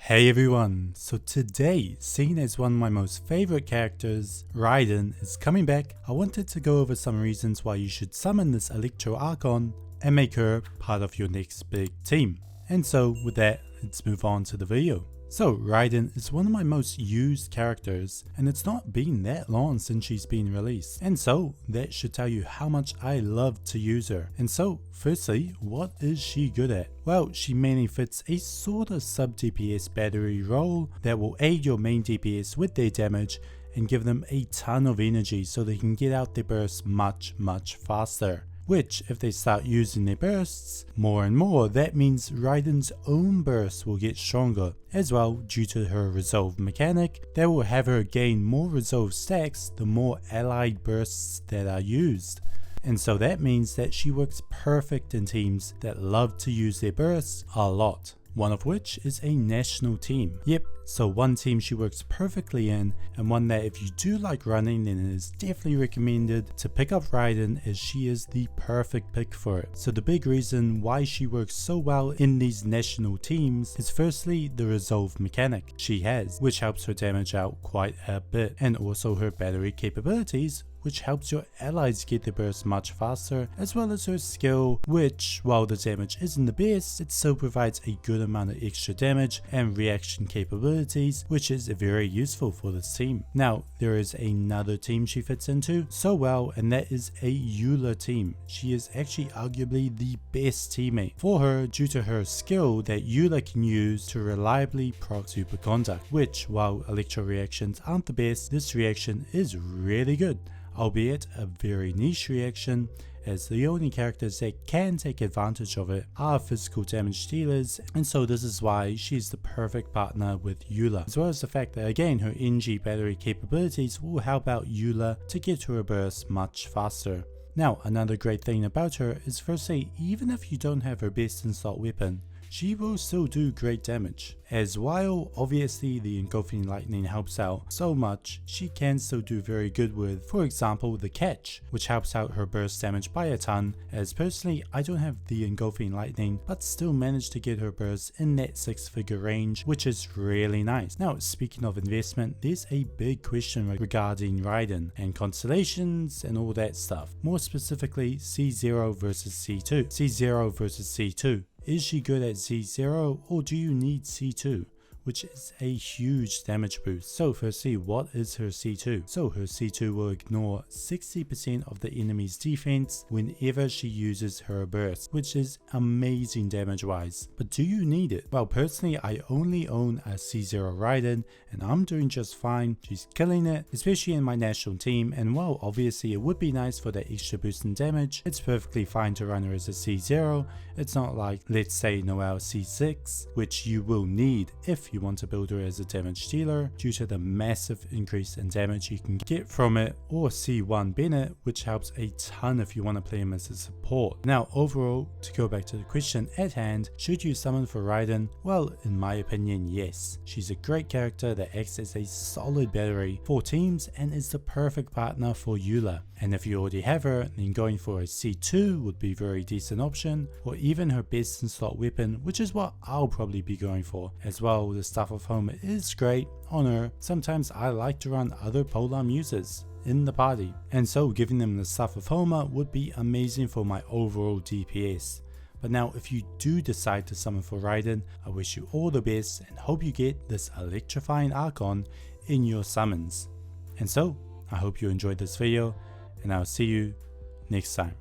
Hey everyone, so today, seen as one of my most favorite characters, Raiden is coming back. I wanted to go over some reasons why you should summon this Electro Archon and make her part of your next big team. And so with that, let's move on to the video. So Raiden is one of my most used characters, and it's not been that long since she's been released, and so that should tell you how much I love to use her. And so firstly, what is she good at? Well, she mainly fits a sort of sub DPS battery role that will aid your main DPS with their damage and give them a ton of energy so they can get out their bursts much faster. Which, if they start using their bursts more and more, that means Raiden's own bursts will get stronger. As well, due to her resolve mechanic, that will have her gain more resolve stacks the more allied bursts that are used. And so that means that she works perfect in teams that love to use their bursts a lot. One of which is a national team. Yep, so one team she works perfectly in, and one that if you do like running, then it is definitely recommended to pick up Raiden, as she is the perfect pick for it. So the big reason why she works so well in these national teams is firstly the resolve mechanic she has, which helps her damage out quite a bit, and also her battery capabilities, which helps your allies get their burst much faster, as well as her skill, which, while the damage isn't the best, it still provides a good amount of extra damage and reaction capabilities, which is very useful for this team. Now, there is another team she fits into so well, and that is a Eula team. She is actually arguably the best teammate for her due to her skill that Eula can use to reliably proc superconduct, which, while electro reactions aren't the best, this reaction is really good. Albeit a very niche reaction, as the only characters that can take advantage of it are physical damage dealers, and so this is why she's the perfect partner with Eula, as well as the fact that again her NG battery capabilities will help out Eula to get to her burst much faster. Now, another great thing about her is firstly, even if you don't have her best in slot weapon, she will still do great damage, as while obviously the engulfing lightning helps out so much, she can still do very good with, for example, the catch, which helps out her burst damage by a ton, as personally I don't have the engulfing lightning but still managed to get her burst in that 6-figure range, which is really nice. Now, speaking of investment, there's a big question regarding Raiden and constellations and all that stuff, more specifically C0 versus C2. C0 versus C2. Is she good at C0 or do you need C2? Which is a huge damage boost. So firstly, what is her C2? So her C2 will ignore 60% of the enemy's defense whenever she uses her burst, which is amazing damage wise. But do you need it? Well, personally I only own a C0 Raiden and I'm doing just fine. She's killing it, especially in my national team, and while obviously it would be nice for that extra boost in damage, it's perfectly fine to run her as a C0. It's not like, let's say, Noelle C6, which you will need if you want to build her as a damage dealer due to the massive increase in damage you can get from it, or C1 Bennett, which helps a ton if you want to play him as a support. Now overall, to go back to the question at hand, should you summon for Raiden? Well, in my opinion, yes. She's a great character that acts as a solid battery for teams and is the perfect partner for Eula. And if you already have her, then going for a C2 would be a very decent option, or even her best in slot weapon, which is what I'll probably be going for. As well, the Staff of Homer is great on her. Sometimes I like to run other polearm users in the party, and so giving them the Staff of Homer would be amazing for my overall DPS. But now if you do decide to summon for Raiden, I wish you all the best and hope you get this electrifying Archon in your summons. And so I hope you enjoyed this video, and I'll see you next time.